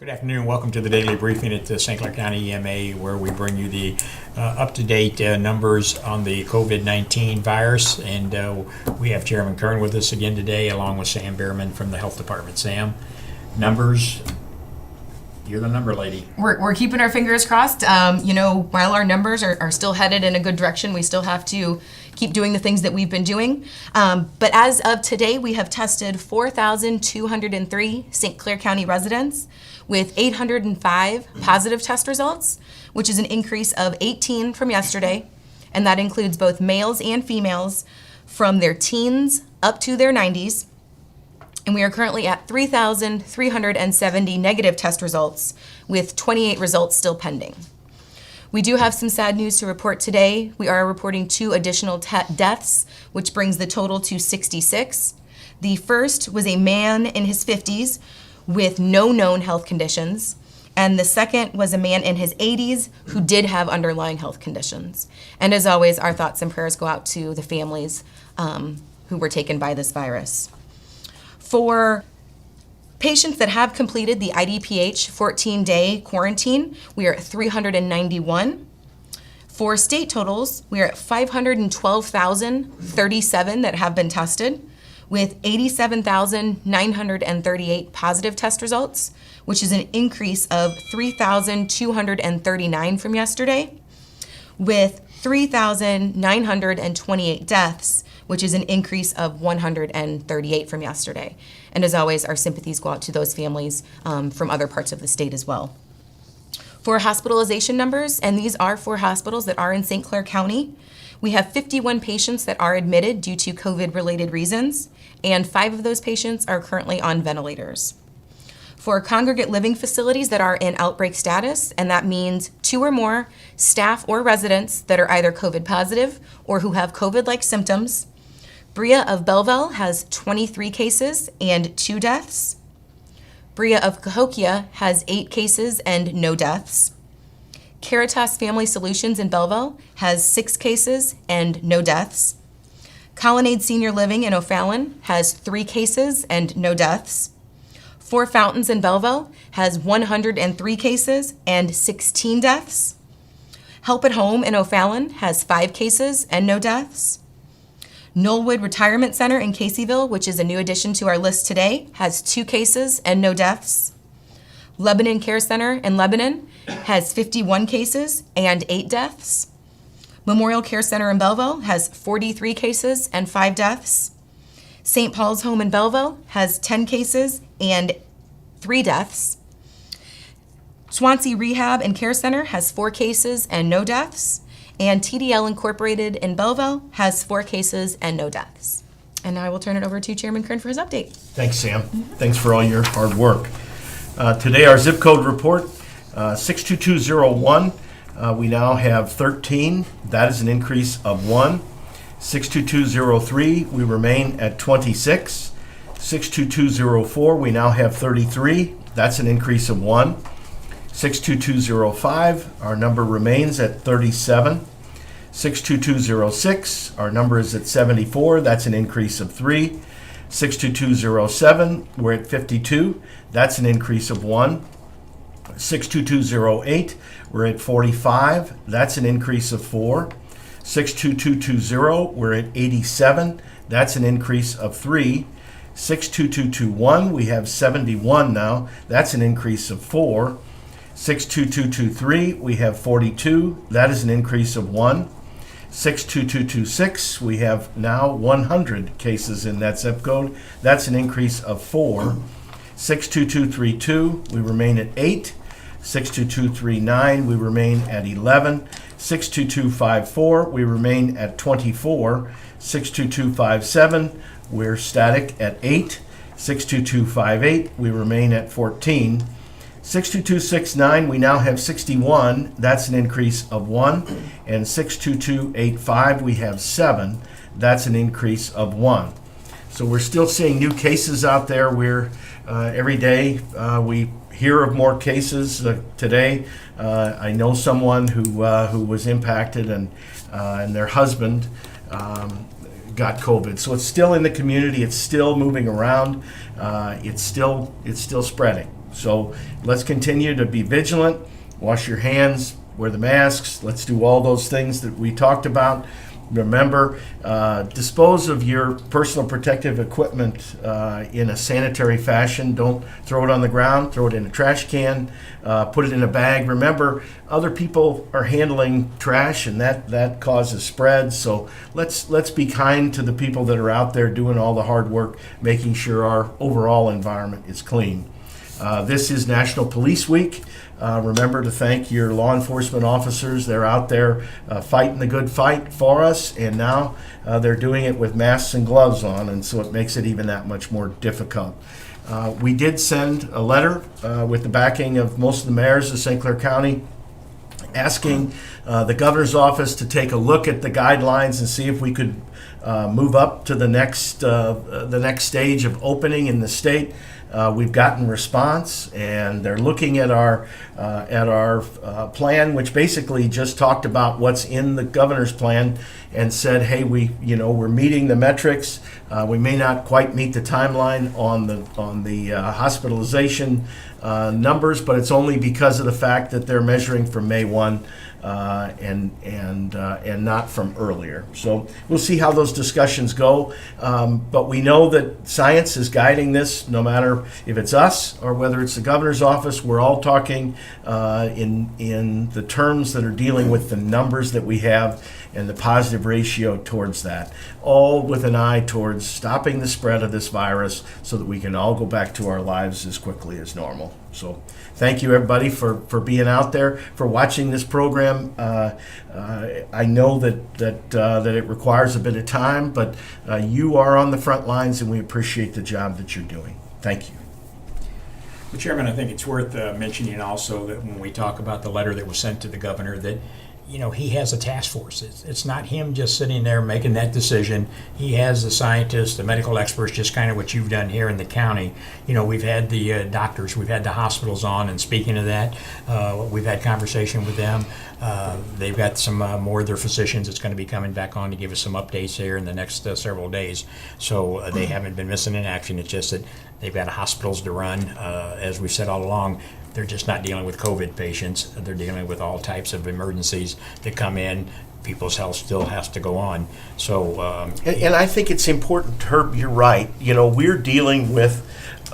Good afternoon. Welcome to the daily briefing at the St. Clair County EMA, where we bring you the up-to-date numbers on the COVID-19 virus. And we have Chairman Kern with us again today, along with Sam Behrman from the Health Department. Sam, numbers. You're the number lady. We're keeping our fingers crossed. While our numbers are still headed in a good direction, we still have to keep doing the things that we've been doing. But as of today, we have tested 4,203 St. Clair County residents with 805 positive test results, which is an increase of 18 from yesterday. And that includes both males and females from their teens up to their 90s. And we are currently at 3,370 negative test results, with 28 results still pending. We do have some sad news to report today. We are reporting 2 additional deaths, which brings the total to 66. The first was a man in his 50s with no known health conditions, and the second was a man in his 80s who did have underlying health conditions. And as always, our thoughts and prayers go out to the families who were taken by this virus. For patients that have completed the IDPH 14-day quarantine, we are at 391. For state totals, we are at 512,037 that have been tested, with 87,938 positive test results, which is an increase of 3,239 from yesterday, with 3,928 deaths, which is an increase of 138 from yesterday. And as always, our sympathies go out to those families from other parts of the state as well. For hospitalization numbers, and these are for hospitals that are in St. Clair County, we have 51 patients that are admitted due to COVID-related reasons, and 5 of those patients are currently on ventilators. For congregate living facilities that are in outbreak status, and that means 2 or more staff or residents that are either COVID positive or who have COVID-like symptoms, Bria of Belleville has 23 cases and 2 deaths. Bria of Cahokia has 8 cases and no deaths. Caritas Family Solutions in Belleville has 6 cases and no deaths. Colonnade Senior Living in O'Fallon has 3 cases and no deaths. Four Fountains in Belleville has 103 cases and 16 deaths. Help at Home in O'Fallon has 5 cases and no deaths. Knollwood Retirement Center in Caseyville, which is a new addition to our list today, has 2 cases and no deaths. Lebanon Care Center in Lebanon has 51 cases and 8 deaths. Memorial Care Center in Belleville has 43 cases and 5 deaths. St. Paul's Home in Belleville has 10 cases and 3 deaths. Swansea Rehab and Care Center has 4 cases and no deaths. And TDL Incorporated in Belleville has 4 cases and no deaths. And now I will turn it over to Chairman Kern for his update. Thanks, Sam. Thanks for all your hard work. Today, our zip code report, 62201. We now have 13. That is an increase of 1. 62203, we remain at 26. 62204, we now have 33. That's an increase of 1. 62205, our number remains at 37. 62206, our number is at 74. That's an increase of 3. 62207, we're at 52. That's an increase of 1. 62208, we're at 45. That's an increase of 4. 62220, we're at 87. That's an increase of 3. 62221, we have 71 now. That's an increase of 4. 62223, we have 42. That is an increase of 1. 62226, we have now 100 cases in that zip code. That's an increase of 4. 62232, we remain at 8. 62239, we remain at 11. 62254, we remain at 24. 62257, we're static at 8. 62258, we remain at 14. 62269, we now have 61. That's an increase of 1. And 62285, we have 7. That's an increase of 1. So we're still seeing new cases out there. Every day we hear of more cases. Today, I know someone who was impacted, and their husband got COVID. So it's still in the community. It's still moving around. It's still spreading. So let's continue to be vigilant, wash your hands, wear the masks. Let's do all those things that we talked about. Remember, dispose of your personal protective equipment in a sanitary fashion. Don't throw it on the ground. Throw it in a trash can. Put it in a bag. Remember, other people are handling trash, and that causes spread. So let's be kind to the people that are out there doing all the hard work, making sure our overall environment is clean. This is National Police Week. Remember to thank your law enforcement officers. They're out there fighting the good fight for us, and now they're doing it with masks and gloves on, and so it makes it even that much more difficult. We did send a letter with the backing of most of the mayors of St. Clair County asking the governor's office to take a look at the guidelines and see if we could move up to the next stage of opening in the state. We've gotten response, and they're looking at our plan, which basically just talked about what's in the governor's plan, and said, hey, we're meeting the metrics. We may not quite meet the timeline on the hospitalization numbers, but it's only because of the fact that they're measuring from May 1 and not from earlier. So we'll see how those discussions go. But we know that science is guiding this, no matter if it's us or whether it's the governor's office. We're all talking in the terms that are dealing with the numbers that we have and the positive ratio towards that, all with an eye towards stopping the spread of this virus so that we can all go back to our lives as quickly as normal. So thank you, everybody, for being out there, for watching this program. I know that it requires a bit of time, but you are on the front lines, and we appreciate the job that you're doing. Thank you. Well, Chairman, I think it's worth mentioning also that when we talk about the letter that was sent to the governor, that he has a task force. It's not him just sitting there making that decision. He has the scientists, the medical experts, just kind of what you've done here in the county. We've had the doctors, we've had the hospitals on, and speaking of that, we've had conversation with them. They've got some more of their physicians that's going to be coming back on to give us some updates here in the next several days. So they haven't been missing in action. It's just that they've got hospitals to run. As we've said all along, they're just not dealing with COVID patients. They're dealing with all types of emergencies that come in. People's health still has to go on. So, and I think it's important, Herb, you're right. We're dealing with,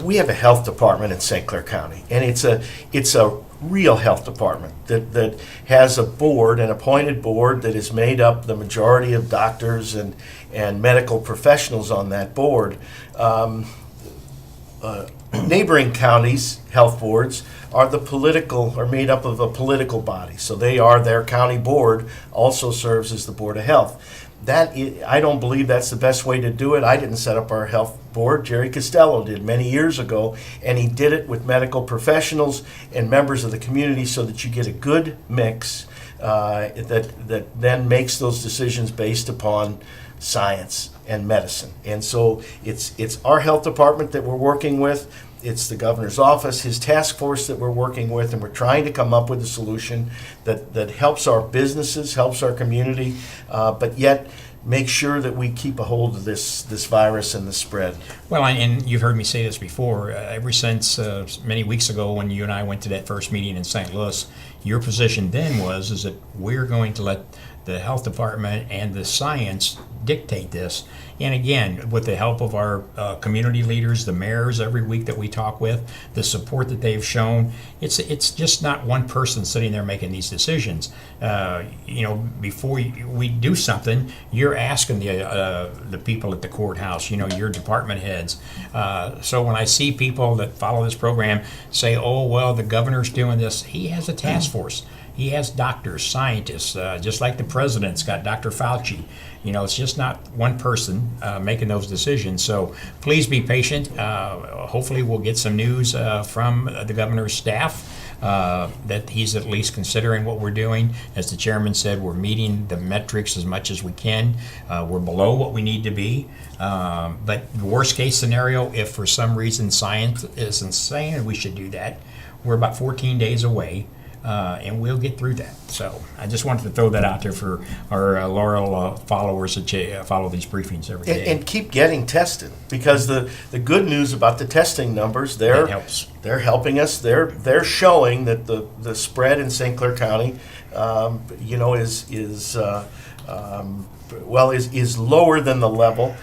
we have a health department in St. Clair County, and it's a real health department that has a board, an appointed board that is made up the majority of doctors and medical professionals on that board. Neighboring counties' health boards are made up of a political body. So their county board also serves as the Board of Health. I don't believe that's the best way to do it. I didn't set up our health board. Jerry Costello did many years ago, and he did it with medical professionals and members of the community so that you get a good mix that then makes those decisions based upon science and medicine. And so it's our health department that we're working with. It's the governor's office, his task force that we're working with, and we're trying to come up with a solution that helps our businesses, helps our community, but yet make sure that we keep a hold of this virus and the spread. Well, and you've heard me say this before, ever since many weeks ago when you and I went to that first meeting in St. Louis, your position then is that we're going to let the health department and the science dictate this. And again, with the help of our community leaders, the mayors every week that we talk with, the support that they've shown, it's just not one person sitting there making these decisions. Before we do something, you're asking the people at the courthouse, your department heads. So when I see people that follow this program say, oh, well, the governor's doing this, he has a task force. He has doctors, scientists, just like the president's got Dr. Fauci. It's just not one person making those decisions. So please be patient. Hopefully we'll get some news from the governor's staff that he's at least considering what we're doing. As the chairman said, we're meeting the metrics as much as we can. We're below what we need to be. But the worst case scenario, if for some reason science isn't saying we should do that, we're about 14 days away and we'll get through that. So I just wanted to throw that out there for our loyal followers that follow these briefings every day. And keep getting tested, because the good news about the testing numbers, That helps. they're helping us. They're showing that the spread in St. Clair County, is lower than the level.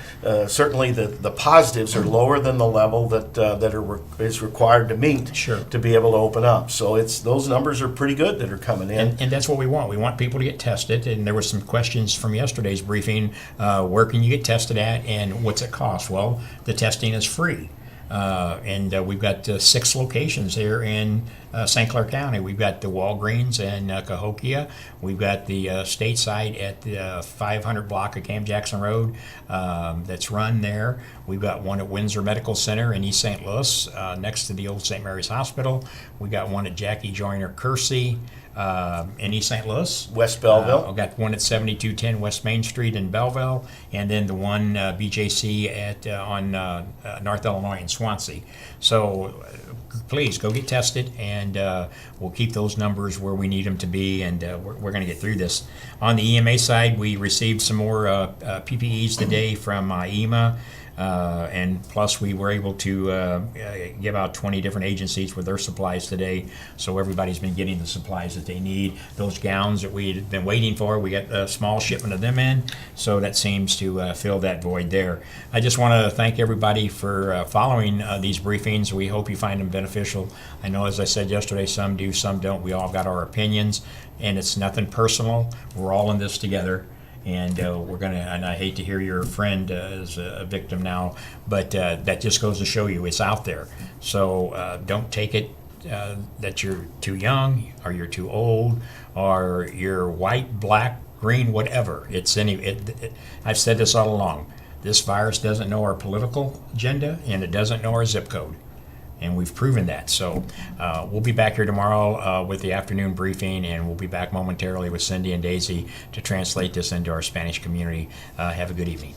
Certainly, the positives are lower than the level that is required to meet Sure. to be able to open up. So those numbers are pretty good that are coming in. And that's what we want. We want people to get tested. And there were some questions from yesterday's briefing. Where can you get tested at, and what's it cost? Well, the testing is free. And we've got 6 locations here in St. Clair County. We've got the Walgreens in Cahokia. We've got the stateside at the 500 block of Cam Jackson Road that's run there. We've got one at Windsor Medical Center in East St. Louis next to the old St. Mary's Hospital. We got one at Jackie Joyner Kersey in East St. Louis. West Belleville. I've got one at 7210 West Main Street in Belleville, and then the one BJC on North Illinois in Swansea. So please go get tested, and we'll keep those numbers where we need them to be, and we're going to get through this. On the EMA side, we received some more PPEs today from EMA. And plus, we were able to give out 20 different agencies with their supplies today, so everybody's been getting the supplies that they need. Those gowns that we'd been waiting for, we got a small shipment of them in, so that seems to fill that void there. I just want to thank everybody for following these briefings. We hope you find them beneficial. I know, as I said yesterday, some do, some don't. We all got our opinions, and it's nothing personal. We're all in this together. And and I hate to hear your friend is a victim now, but that just goes to show you it's out there. So don't take it that you're too young, or you're too old, or you're white, black, green, whatever. I've said this all along. This virus doesn't know our political agenda, and it doesn't know our zip code. And we've proven that. So we'll be back here tomorrow with the afternoon briefing, and we'll be back momentarily with Cindy and Daisy to translate this into our Spanish community. Have a good evening.